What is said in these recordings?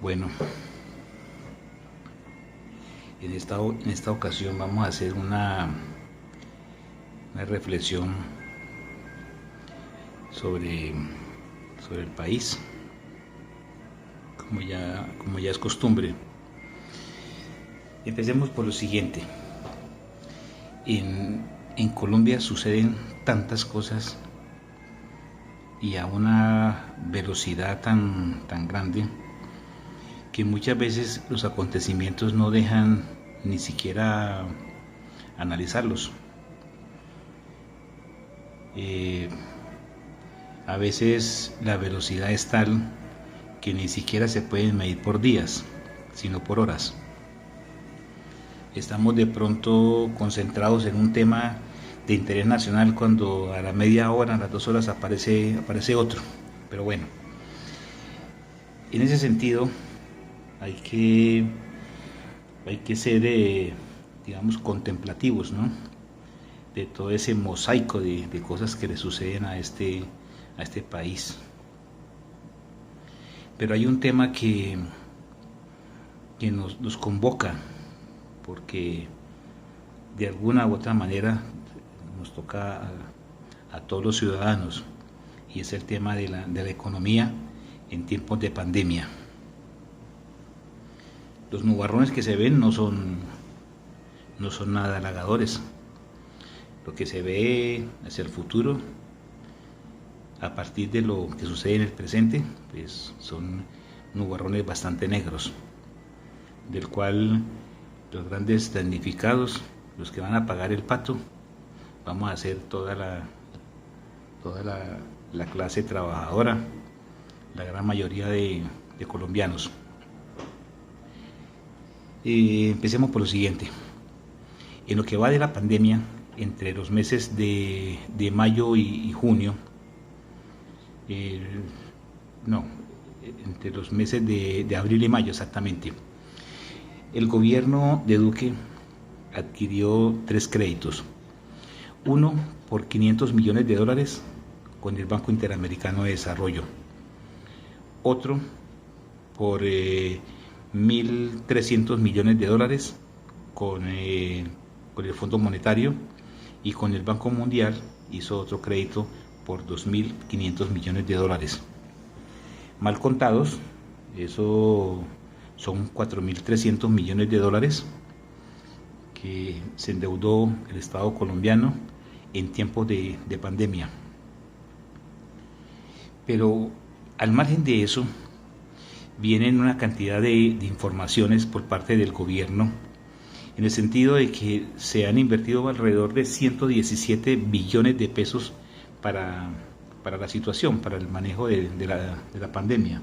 Bueno, en esta ocasión vamos a hacer una reflexión sobre el país, como ya es costumbre. Empecemos por lo siguiente. En Colombia suceden tantas cosas y a una velocidad tan grande que muchas veces los acontecimientos no dejan ni siquiera analizarlos. A veces la velocidad es tal que ni siquiera se pueden medir por días, sino por horas. Estamos de pronto concentrados en un tema de interés nacional cuando a la media hora, a las 2 horas aparece otro. Pero bueno, en ese sentido hay que ser, digamos, contemplativos, ¿no? De todo ese mosaico de cosas que le suceden a este país. Pero hay un tema que nos convoca, porque de alguna u otra manera nos toca a todos los ciudadanos, y es el tema de la economía en tiempos de pandemia. Los nubarrones que se ven no son nada halagadores. Lo que se ve hacia el futuro, a partir de lo que sucede en el presente, pues son nubarrones bastante negros, del cual los grandes damnificados, los que van a pagar el pato, vamos a ser toda la clase trabajadora, la gran mayoría de colombianos. Empecemos por lo siguiente. En lo que va de la pandemia, entre los meses de mayo y junio, entre los meses de abril y mayo exactamente, el gobierno de Duque adquirió 3 créditos. Uno por $500 millones con el Banco Interamericano de Desarrollo. Otro por $1.300 millones con el Fondo Monetario, y con el Banco Mundial hizo otro crédito por $2.500 millones. Mal contados, eso son $4.300 millones que se endeudó el Estado colombiano en tiempos de pandemia. Pero al margen de eso, vienen una cantidad de informaciones por parte del gobierno, en el sentido de que se han invertido alrededor de 117 billones de pesos para la situación, para el manejo de la pandemia.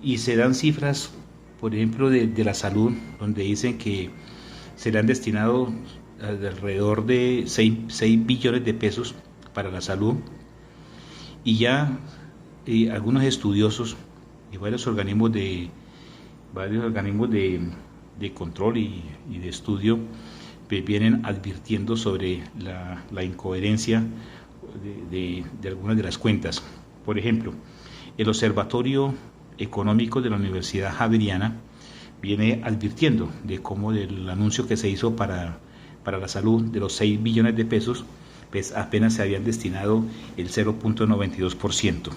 Y se dan cifras, por ejemplo, de la salud, donde dicen que se le han destinado alrededor de 6 billones de pesos para la salud, y ya algunos estudiosos y varios organismos de control y de estudio vienen advirtiendo sobre la incoherencia de algunas de las cuentas. Por ejemplo, el Observatorio Económico de la Universidad Javeriana viene advirtiendo de cómo del anuncio que se hizo para la salud de los 6 billones de pesos, pues apenas se habían destinado el 0.92%.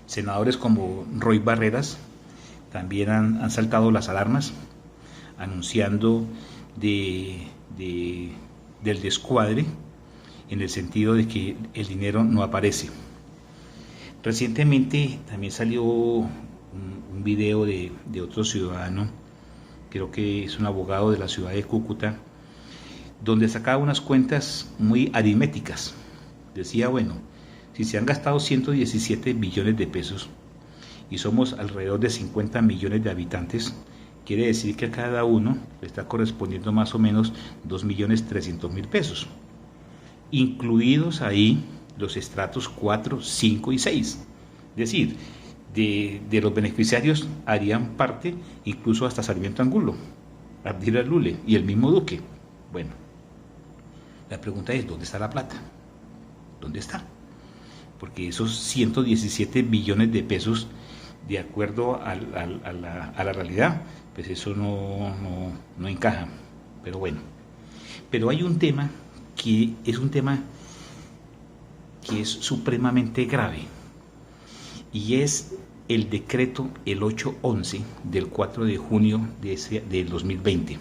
Senadores como Roy Barreras también han saltado las alarmas, anunciando del descuadre, en el sentido de que el dinero no aparece. Recientemente también salió un video de otro ciudadano, creo que es un abogado de la ciudad de Cúcuta, donde sacaba unas cuentas muy aritméticas. Decía, bueno, si se han gastado 117 billones de pesos y somos alrededor de 50 millones de habitantes, quiere decir que a cada uno le está correspondiendo más o menos 2.300.000 pesos, incluidos ahí los estratos 4, 5 y 6. Es decir, de los beneficiarios harían parte incluso hasta Sarmiento Angulo, Ardila Lule y el mismo Duque. Bueno, la pregunta es, ¿dónde está la plata? ¿Dónde está? Porque esos 117 billones de pesos de acuerdo a la realidad, pues eso no encaja. Pero bueno, pero hay un tema que es un tema que es supremamente grave, y es el decreto el 811 del 4 de junio del 2020.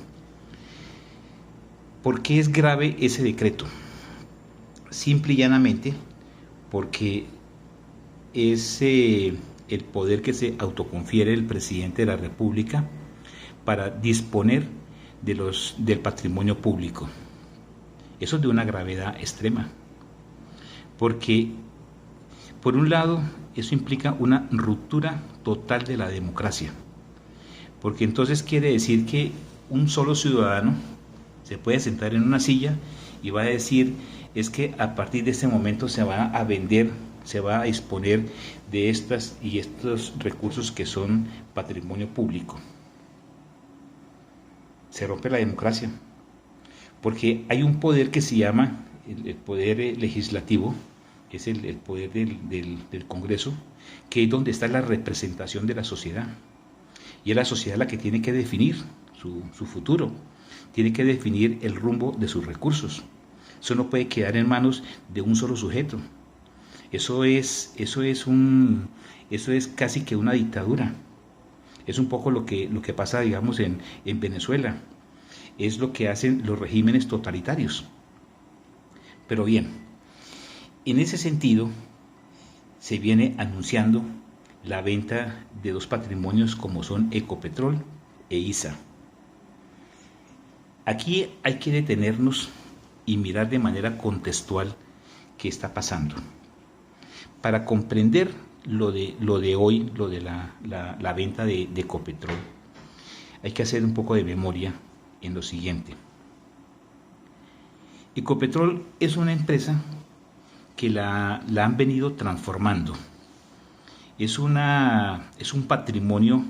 ¿Por qué es grave ese decreto? Simple y llanamente porque es el poder que se autoconfiere el presidente de la República para disponer del patrimonio público. Eso es de una gravedad extrema, porque por un lado eso implica una ruptura total de la democracia, porque entonces quiere decir que un solo ciudadano se puede sentar en una silla y va a decir: es que a partir de este momento se va a vender, se va a disponer de estas y estos recursos que son patrimonio público. Se rompe la democracia, porque hay un poder que se llama el poder legislativo, que es el poder del Congreso, que es donde está la representación de la sociedad, y es la sociedad la que tiene que definir su futuro, tiene que definir el rumbo de sus recursos. Eso no puede quedar en manos de un solo sujeto. Eso es casi que una dictadura. Es un poco lo que pasa, digamos, en Venezuela. Es lo que hacen los regímenes totalitarios. Pero bien, en ese sentido se viene anunciando la venta de dos patrimonios como son Ecopetrol e ISA. Aquí hay que detenernos y mirar de manera contextual qué está pasando. Para comprender lo de hoy, lo de la venta de Ecopetrol, hay que hacer un poco de memoria en lo siguiente. Ecopetrol es una empresa que la han venido transformando. Es un patrimonio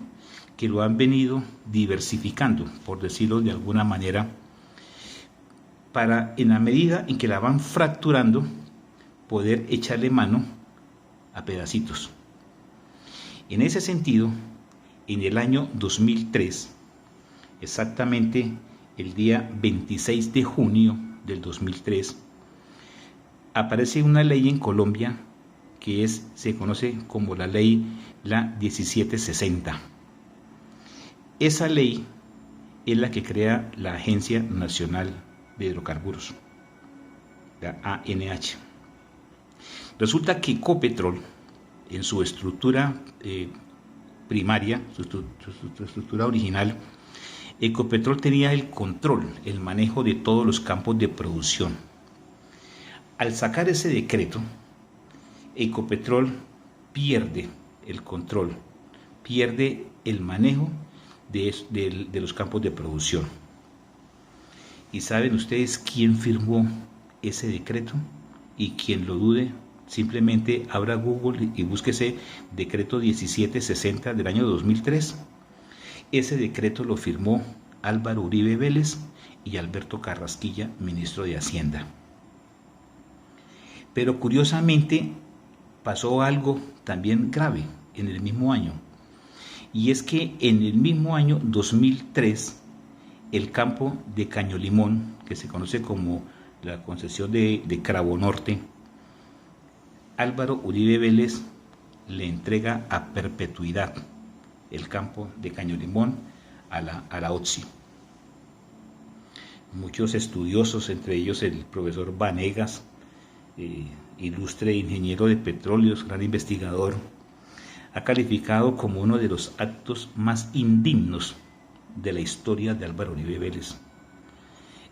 que lo han venido diversificando, por decirlo de alguna manera, para, en la medida en que la van fracturando, poder echarle mano a pedacitos. En ese sentido, en el año 2003, exactamente el día 26 de junio del 2003, aparece una ley en Colombia que se conoce como la ley 1760. Esa ley es la que crea la Agencia Nacional de Hidrocarburos, la ANH. Resulta que Ecopetrol, en su estructura primaria, su estructura original, Ecopetrol tenía el control, el manejo de todos los campos de producción. Al sacar ese decreto, Ecopetrol pierde el control, pierde el manejo de los campos de producción. ¿Y saben ustedes quién firmó ese decreto? Y quien lo dude, simplemente abra Google y búsquese decreto 1760 del año 2003. Ese decreto lo firmó Álvaro Uribe Vélez y Alberto Carrasquilla, ministro de Hacienda. Pero curiosamente pasó algo también grave en el mismo año, y es que en el mismo año 2003 el campo de Caño Limón, que se conoce como la concesión de Cravo Norte, Álvaro Uribe Vélez le entrega a perpetuidad el campo de Caño Limón a la OTSI. Muchos estudiosos, entre ellos el profesor Vanegas, ilustre ingeniero de petróleos, gran investigador, ha calificado como uno de los actos más indignos de la historia de Álvaro Uribe Vélez.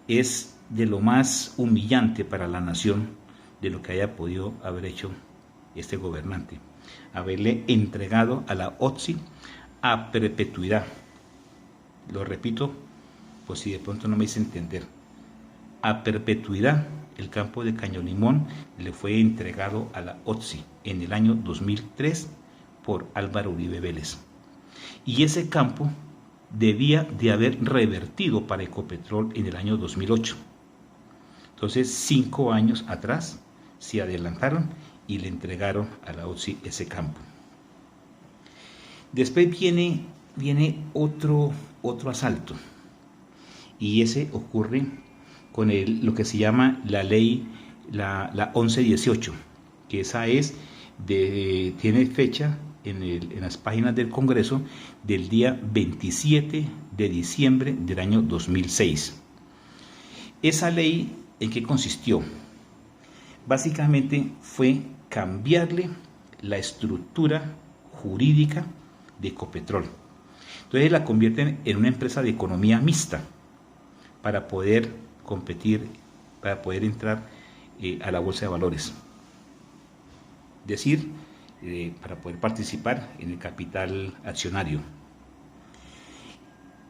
Es de lo más humillante para la nación de lo que haya podido haber hecho este gobernante, haberle entregado a la OTSI a perpetuidad. Lo repito, pues si de pronto no me hice entender, a perpetuidad el campo de Caño Limón le fue entregado a la OTSI en el año 2003 por Álvaro Uribe Vélez. Y ese campo debía de haber revertido para Ecopetrol en el año 2008. Entonces, 5 años atrás se adelantaron y le entregaron a la OTSI ese campo. Después viene otro asalto, y ese ocurre con lo que se llama la ley, la 1118, que esa tiene fecha en las páginas del Congreso del día 27 de diciembre del año 2006. Esa ley, ¿en qué consistió? Básicamente fue cambiarle la estructura jurídica de Ecopetrol. Entonces la convierten en una empresa de economía mixta para poder competir, para poder entrar a la bolsa de valores. Es decir, para poder participar en el capital accionario.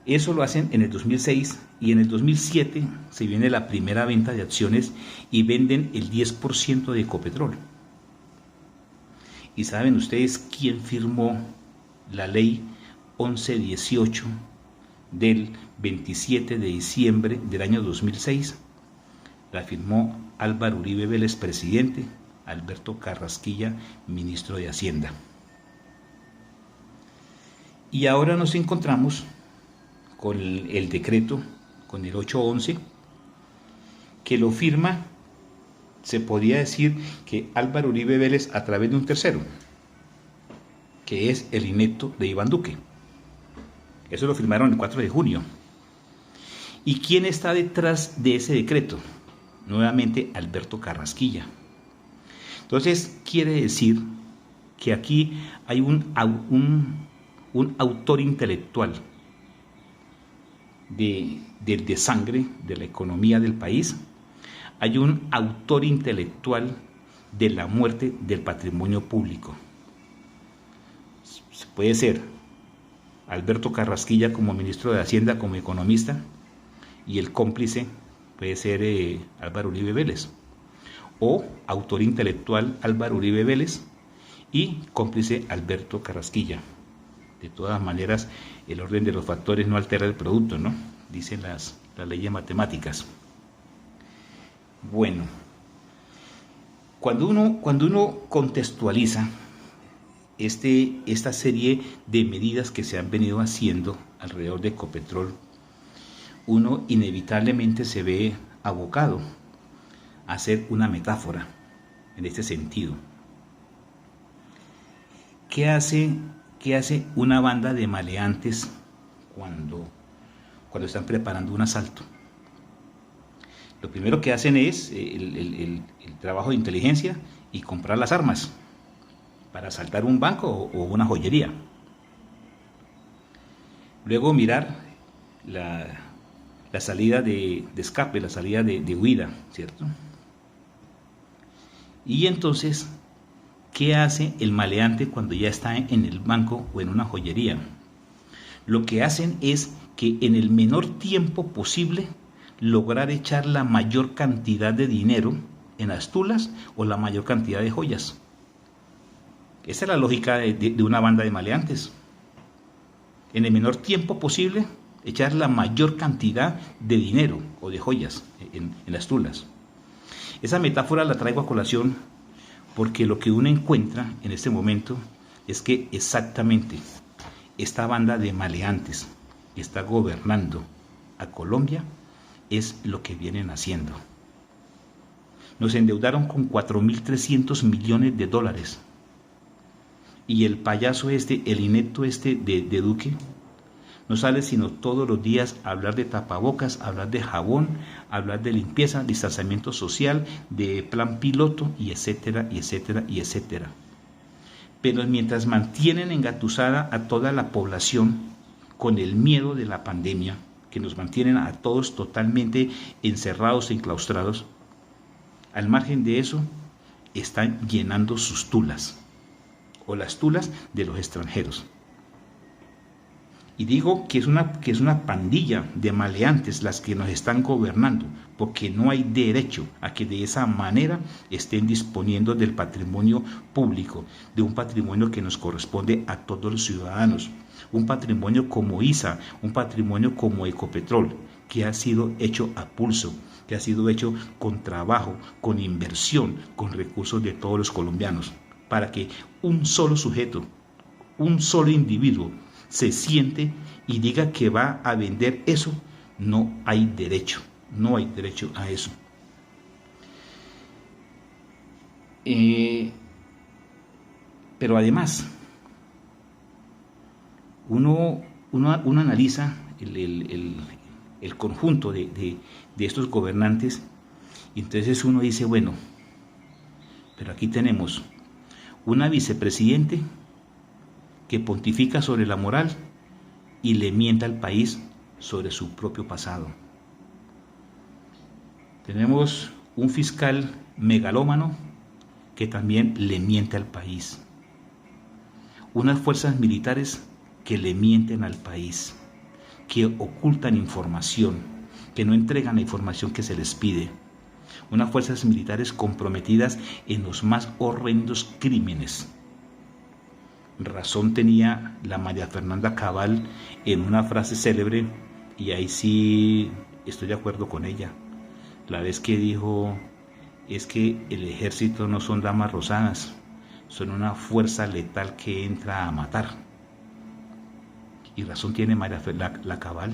Eso lo hacen en el 2006, y en el 2007 se viene la primera venta de acciones y venden el 10% de Ecopetrol. ¿Y saben ustedes quién firmó la ley 1118 del 27 de diciembre del año 2006? La firmó Álvaro Uribe Vélez, presidente, Alberto Carrasquilla, ministro de Hacienda. Y ahora nos encontramos con el decreto, con el 811, que lo firma, se podría decir que Álvaro Uribe Vélez, a través de un tercero, que es el inepto de Iván Duque. Eso lo firmaron el 4 de junio. ¿Y quién está detrás de ese decreto? Nuevamente Alberto Carrasquilla. Entonces quiere decir que aquí hay un autor intelectual de sangre de la economía del país. Hay un autor intelectual de la muerte del patrimonio público. Puede ser Alberto Carrasquilla como ministro de Hacienda, como economista, y el cómplice puede ser Álvaro Uribe Vélez, o autor intelectual Álvaro Uribe Vélez y cómplice Alberto Carrasquilla. De todas maneras, el orden de los factores no altera el producto, ¿no? Dicen las leyes matemáticas. Bueno, cuando uno contextualiza esta serie de medidas que se han venido haciendo alrededor de Ecopetrol, uno inevitablemente se ve abocado a hacer una metáfora en este sentido. ¿Qué hace una banda de maleantes cuando están preparando un asalto? Lo primero que hacen es el trabajo de inteligencia y comprar las armas para asaltar un banco o una joyería. Luego mirar la salida de escape, la salida de huida, ¿cierto? Y entonces, ¿qué hace el maleante cuando ya está en el banco o en una joyería? Lo que hacen es que en el menor tiempo posible lograr echar la mayor cantidad de dinero en las tulas o la mayor cantidad de joyas. Esa es la lógica de una banda de maleantes. En el menor tiempo posible echar la mayor cantidad de dinero o de joyas en las tulas. Esa metáfora la traigo a colación porque lo que uno encuentra en este momento es que exactamente esta banda de maleantes que está gobernando a Colombia es lo que vienen haciendo. Nos endeudaron con 4.300 millones de dólares. Y el payaso el inepto de Duque, no sale sino todos los días a hablar de tapabocas, hablar de jabón, hablar de limpieza, distanciamiento social, de plan piloto, y etcétera, y etcétera, y etcétera. Pero mientras mantienen engatusada a toda la población con el miedo de la pandemia, que nos mantienen a todos totalmente encerrados e enclaustrados, al margen de eso, están llenando sus tulas, o las tulas de los extranjeros. Y digo que es una pandilla de maleantes las que nos están gobernando, porque no hay derecho a que de esa manera estén disponiendo del patrimonio público, de un patrimonio que nos corresponde a todos los ciudadanos, un patrimonio como ISA, un patrimonio como Ecopetrol, que ha sido hecho a pulso, que ha sido hecho con trabajo, con inversión, con recursos de todos los colombianos, para que un solo sujeto, un solo individuo se siente y diga que va a vender eso, no hay derecho a eso. Pero además, uno analiza el conjunto de estos gobernantes y entonces uno dice, bueno, pero aquí tenemos una vicepresidente que pontifica sobre la moral y le miente al país sobre su propio pasado. Tenemos un fiscal megalómano que también le miente al país. Unas fuerzas militares que le mienten al país, que ocultan información, que no entregan la información que se les pide. Unas fuerzas militares comprometidas en los más horrendos crímenes. Razón tenía la María Fernanda Cabal en una frase célebre, y ahí sí estoy de acuerdo con ella. La vez que dijo, es que el ejército no son damas rosadas, son una fuerza letal que entra a matar. Y razón tiene María Fernanda Cabal.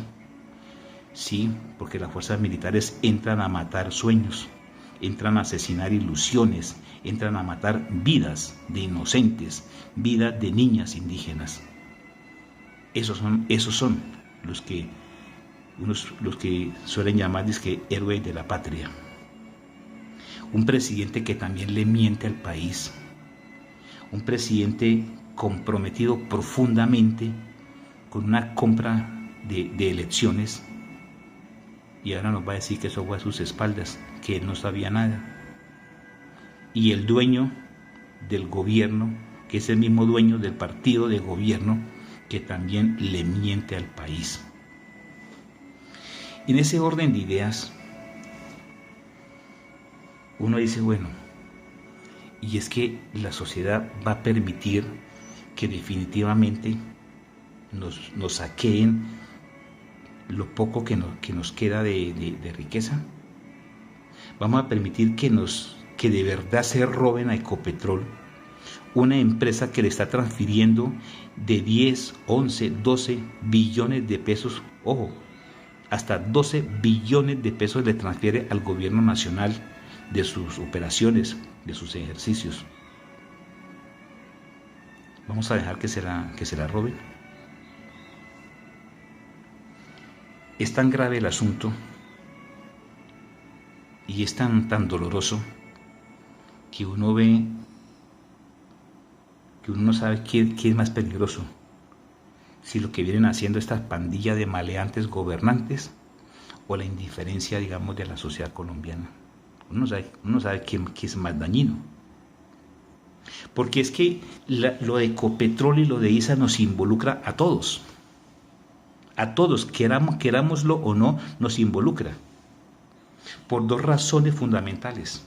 Sí, porque las fuerzas militares entran a matar sueños, entran a asesinar ilusiones, entran a matar vidas de inocentes, vidas de niñas indígenas. Esos son los que suelen llamar héroes de la patria. Un presidente que también le miente al país, un presidente comprometido profundamente con una compra de elecciones, y ahora nos va a decir que eso fue a sus espaldas, que él no sabía nada. Y el dueño del gobierno, que es el mismo dueño del partido de gobierno, que también le miente al país. En ese orden de ideas, uno dice, bueno, y es que la sociedad va a permitir que definitivamente nos saqueen lo poco que nos queda de riqueza. Vamos a permitir que de verdad se roben a Ecopetrol, una empresa que le está transfiriendo de 10, 11, 12 billones de pesos, ojo, hasta 12 billones de pesos le transfiere al gobierno nacional de sus operaciones, de sus ejercicios. ¿Vamos a dejar que se la roben? Es tan grave el asunto y es tan doloroso que uno ve, que uno no sabe qué es más peligroso, si lo que vienen haciendo estas pandillas de maleantes gobernantes o la indiferencia, digamos, de la sociedad colombiana. Uno no sabe qué es más dañino. Porque es que lo de Ecopetrol y lo de ISA nos involucra a todos. A todos, querámoslo o no, nos involucra. Por dos razones fundamentales.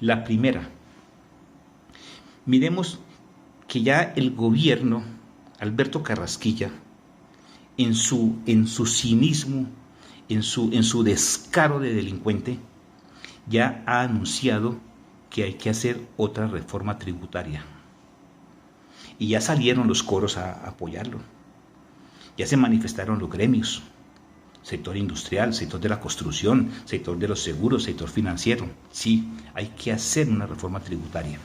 La primera, miremos que ya el gobierno, Alberto Carrasquilla, en su cinismo, en su descaro de delincuente, ya ha anunciado que hay que hacer otra reforma tributaria. Y ya salieron los coros a apoyarlo. Ya se manifestaron los gremios, sector industrial, sector de la construcción, sector de los seguros, sector financiero. Sí, hay que hacer una reforma tributaria.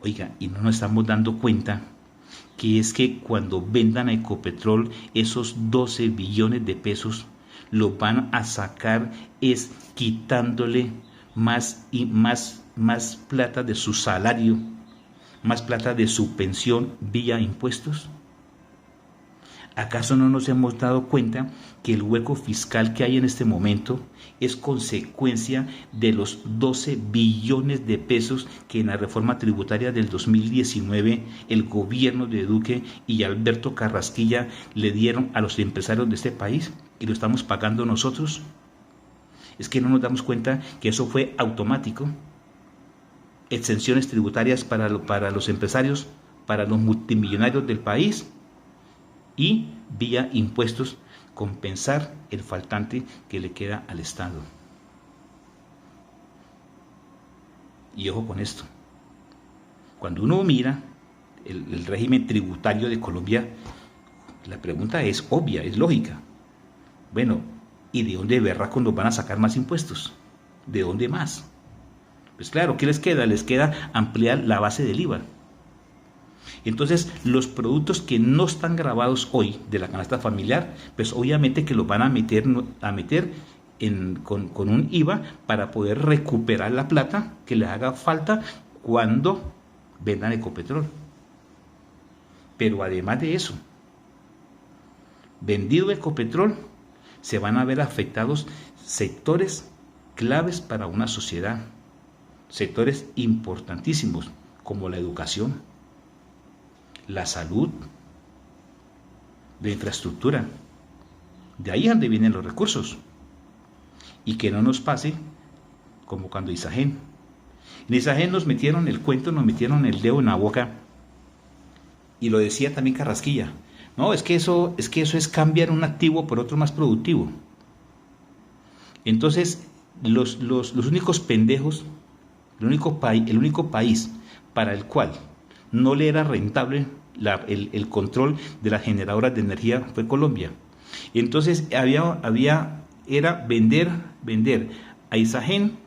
Oiga, y no nos estamos dando cuenta que es que cuando vendan a Ecopetrol esos 12 billones de pesos, lo van a sacar es quitándole más plata de su salario, más plata de su pensión vía impuestos. ¿Acaso no nos hemos dado cuenta que el hueco fiscal que hay en este momento es consecuencia de los 12 billones de pesos que en la reforma tributaria del 2019 el gobierno de Duque y Alberto Carrasquilla le dieron a los empresarios de este país y lo estamos pagando nosotros? Es que no nos damos cuenta que eso fue automático. Exenciones tributarias para los empresarios, para los multimillonarios del país, y vía impuestos compensar el faltante que le queda al Estado. Y ojo con esto, Cuando uno mira el régimen tributario de Colombia, la pregunta es obvia, es lógica. Bueno, ¿y de dónde berraco nos van a sacar más impuestos? ¿De dónde más? Pues claro, ¿qué les queda? Les queda ampliar la base del IVA. Entonces, los productos que no están grabados hoy de la canasta familiar, pues obviamente que los van a meter con un IVA para poder recuperar la plata que les haga falta cuando vendan Ecopetrol. Pero además de eso, vendido Ecopetrol, se van a ver afectados sectores claves para una sociedad, sectores importantísimos como la educación, la salud, la infraestructura. De ahí es donde vienen los recursos. Y que no nos pase como cuando Isagen. En Isagen nos metieron el cuento, nos metieron el dedo en la boca, y lo decía también Carrasquilla. No, es que eso es cambiar un activo por otro más productivo. Entonces, los únicos pendejos, el único país para el cual no le era rentable el control de las generadoras de energía fue Colombia. Entonces era vender a Isagen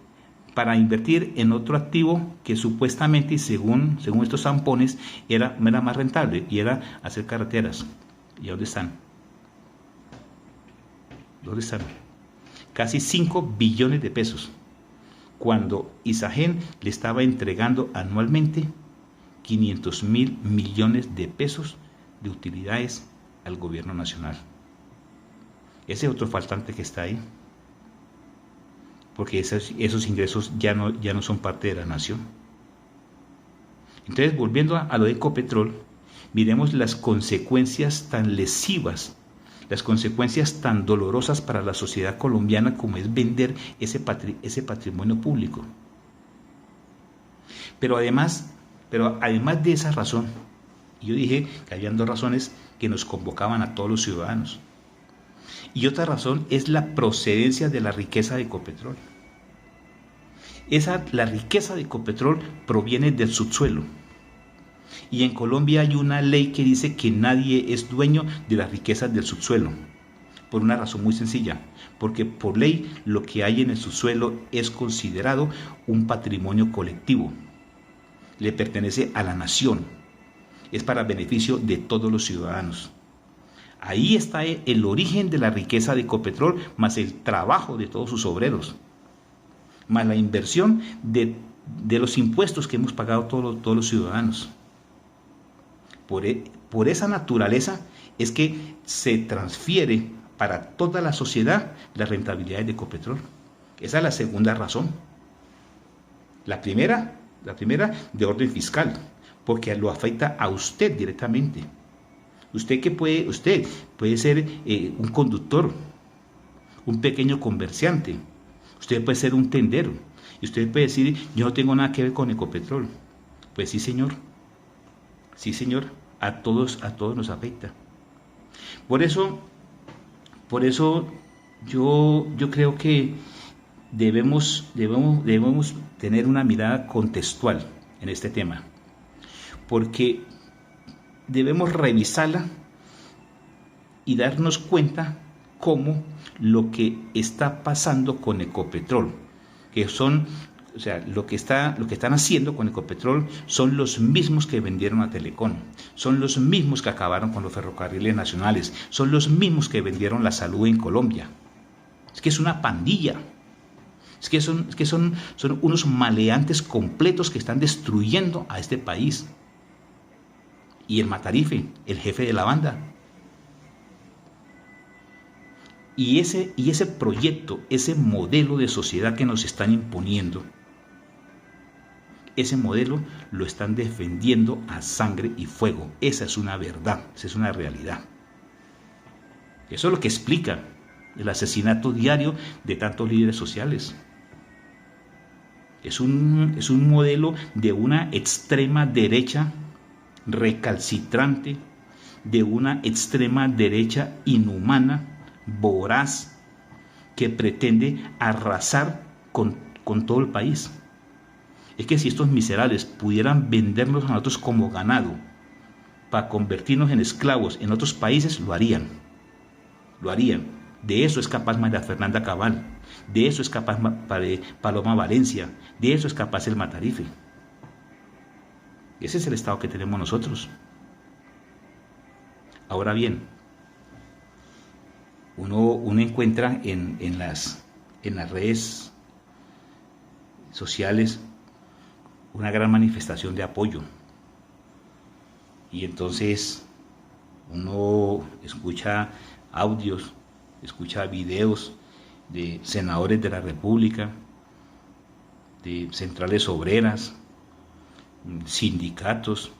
para invertir en otro activo que supuestamente, según estos zampones, era más rentable, y era hacer carreteras. ¿Y dónde están? ¿Dónde están? Casi 5 billones de pesos, cuando Isagen le estaba entregando anualmente 500.000 millones de pesos de utilidades al gobierno nacional. Ese otro faltante que está ahí, porque esos ingresos ya no son parte de la nación. Entonces, volviendo a lo de Ecopetrol, miremos las consecuencias tan lesivas, las consecuencias tan dolorosas para la sociedad colombiana como es vender ese patrimonio público. Pero además de esa razón, yo dije que habían 2 razones que nos convocaban a todos los ciudadanos. Y otra razón es la procedencia de la riqueza de Ecopetrol. La riqueza de Ecopetrol proviene del subsuelo. Y en Colombia hay una ley que dice que nadie es dueño de las riquezas del subsuelo. Por una razón muy sencilla. Porque por ley lo que hay en el subsuelo es considerado un patrimonio colectivo. Le pertenece a la nación. Es para beneficio de todos los ciudadanos. Ahí está el origen de la riqueza de Ecopetrol, más el trabajo de todos sus obreros, más la inversión de los impuestos que hemos pagado todos los ciudadanos. Por esa naturaleza es que se transfiere para toda la sociedad las rentabilidades de Ecopetrol. Esa es la segunda razón. La primera de orden fiscal, porque lo afecta a usted directamente. Usted puede ser un conductor, un pequeño comerciante, usted puede ser un tendero, y usted puede decir, yo no tengo nada que ver con Ecopetrol. Pues sí, señor, a todos nos afecta. Por eso yo creo que debemos tener una mirada contextual en este tema, porque debemos revisarla y darnos cuenta cómo lo que está pasando con Ecopetrol, lo que están haciendo con Ecopetrol son los mismos que vendieron a Telecom, son los mismos que acabaron con los ferrocarriles nacionales, son los mismos que vendieron la salud en Colombia. Es que es una pandilla. Es que son unos maleantes completos que están destruyendo a este país. Y el Matarife, el jefe de la banda. Y ese proyecto, ese modelo de sociedad que nos están imponiendo, ese modelo lo están defendiendo a sangre y fuego. Esa es una verdad, esa es una realidad. Eso es lo que explica el asesinato diario de tantos líderes sociales. Es un modelo de una extrema derecha recalcitrante, de una extrema derecha inhumana, voraz, que pretende arrasar con todo el país. Es que si estos miserables pudieran vendernos a nosotros como ganado para convertirnos en esclavos en otros países, lo harían. Lo harían. De eso es capaz María Fernanda Cabal. De eso es capaz Paloma Valencia. De eso es capaz el Matarife. Ese es el Estado que tenemos nosotros. Ahora bien, uno encuentra en las redes sociales una gran manifestación de apoyo. Y entonces uno escucha audios, escucha videos de senadores de la República, de centrales obreras, sindicatos,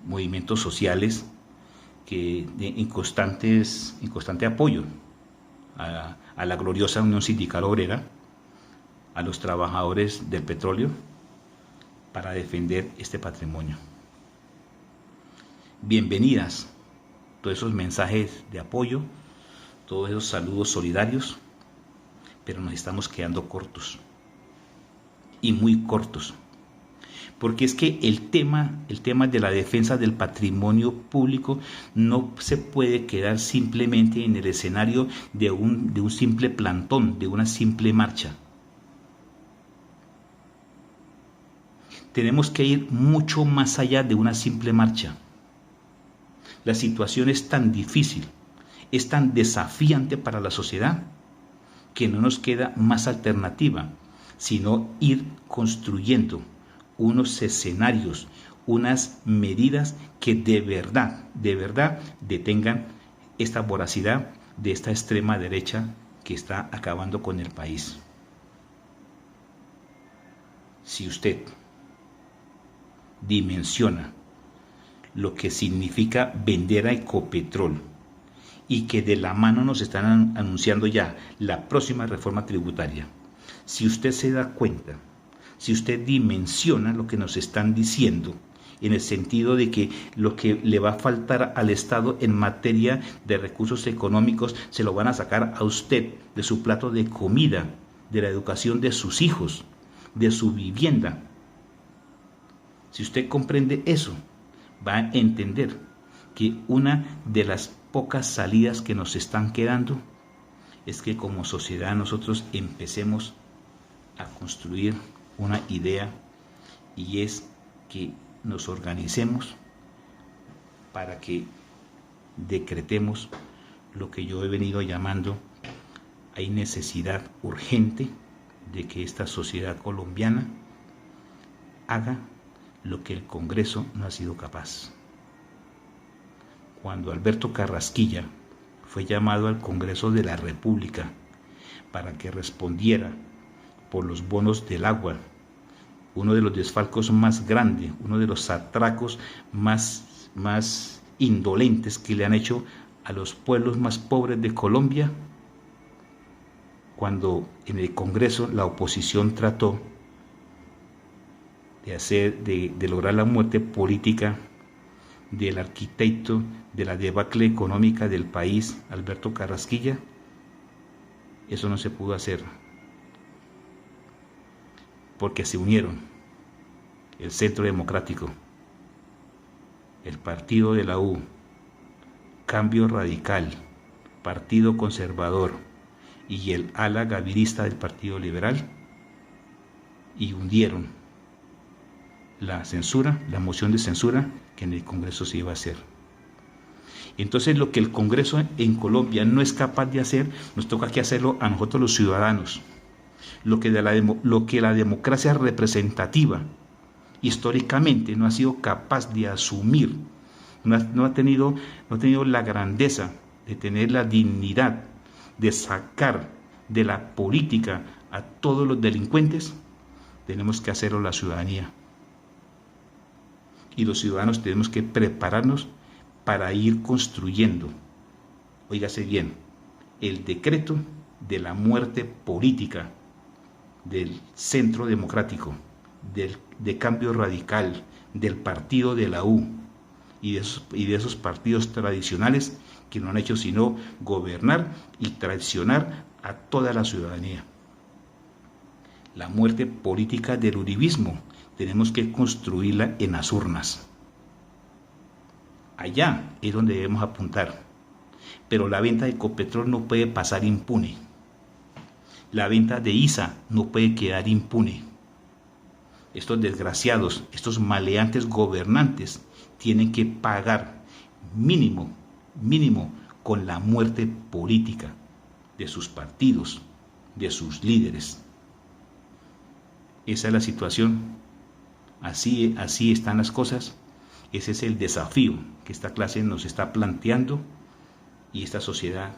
movimientos sociales que en constante apoyo a la gloriosa Unión Sindical Obrera, a los trabajadores del petróleo, para defender este patrimonio. Bienvenidas todos esos mensajes de apoyo, todos esos saludos solidarios, pero nos estamos quedando cortos, y muy cortos, porque es que el tema de la defensa del patrimonio público no se puede quedar simplemente en el escenario de un simple plantón, de una simple marcha. Tenemos que ir mucho más allá de una simple marcha. La situación es tan difícil, es tan desafiante para la sociedad, que no nos queda más alternativa sino ir construyendo unos escenarios, unas medidas que de verdad detengan esta voracidad de esta extrema derecha que está acabando con el país. Si usted dimensiona lo que significa vender a Ecopetrol y que de la mano nos están anunciando ya la próxima reforma tributaria, si usted se da cuenta, si usted dimensiona lo que nos están diciendo, en el sentido de que lo que le va a faltar al Estado en materia de recursos económicos se lo van a sacar a usted de su plato de comida, de la educación de sus hijos, de su vivienda. Si usted comprende eso, va a entender que una de las pocas salidas que nos están quedando es que como sociedad nosotros empecemos a construir una idea, y es que nos organicemos para que decretemos lo que yo he venido llamando: hay necesidad urgente de que esta sociedad colombiana haga lo que el Congreso no ha sido capaz. Cuando Alberto Carrasquilla fue llamado al Congreso de la República para que respondiera por los bonos del agua, uno de los desfalcos más grandes, uno de los atracos más indolentes que le han hecho a los pueblos más pobres de Colombia, cuando en el Congreso la oposición trató de lograr la muerte política del arquitecto de la debacle económica del país, Alberto Carrasquilla, eso no se pudo hacer, porque se unieron el Centro Democrático, el Partido de la U, Cambio Radical, Partido Conservador y el ala gavirista del Partido Liberal, y hundieron la censura, la moción de censura que en el Congreso se iba a hacer. Entonces, lo que el Congreso en Colombia no es capaz de hacer, nos toca aquí hacerlo a nosotros los ciudadanos. Lo que la democracia representativa históricamente no ha sido capaz de asumir, no ha tenido la grandeza de tener la dignidad de sacar de la política a todos los delincuentes, tenemos que hacerlo la ciudadanía. Y los ciudadanos tenemos que prepararnos para ir construyendo, óigase bien, el decreto de la muerte política del Centro Democrático, de Cambio Radical, del Partido de la U y de esos partidos tradicionales que no han hecho sino gobernar y traicionar a toda la ciudadanía. La muerte política del uribismo tenemos que construirla en las urnas. Allá es donde debemos apuntar. Pero la venta de Ecopetrol no puede pasar impune. La venta de ISA no puede quedar impune. Estos desgraciados, estos maleantes gobernantes tienen que pagar mínimo con la muerte política de sus partidos, de sus líderes. Esa es la situación. Así están las cosas. Ese es el desafío que esta clase nos está planteando y esta sociedad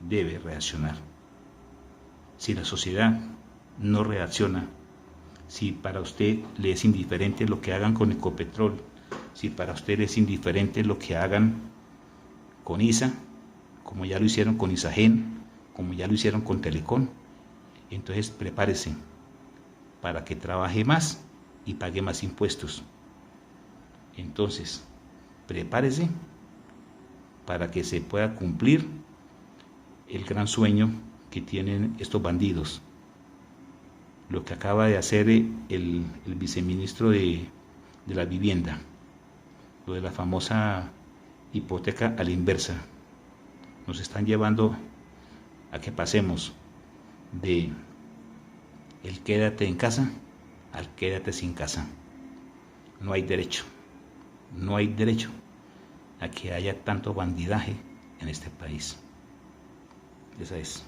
debe reaccionar. Si la sociedad no reacciona, si para usted le es indiferente lo que hagan con Ecopetrol, si para usted le es indiferente lo que hagan con ISA, como ya lo hicieron con Isagen, como ya lo hicieron con Telecom, entonces prepárese para que trabaje más y pague más impuestos. Entonces, prepárese para que se pueda cumplir el gran sueño que tienen estos bandidos. Lo que acaba de hacer el viceministro de la vivienda, lo de la famosa hipoteca a la inversa, nos están llevando a que pasemos de el quédate en casa al quédate sin casa. No hay derecho a que haya tanto bandidaje en este país. Esa es.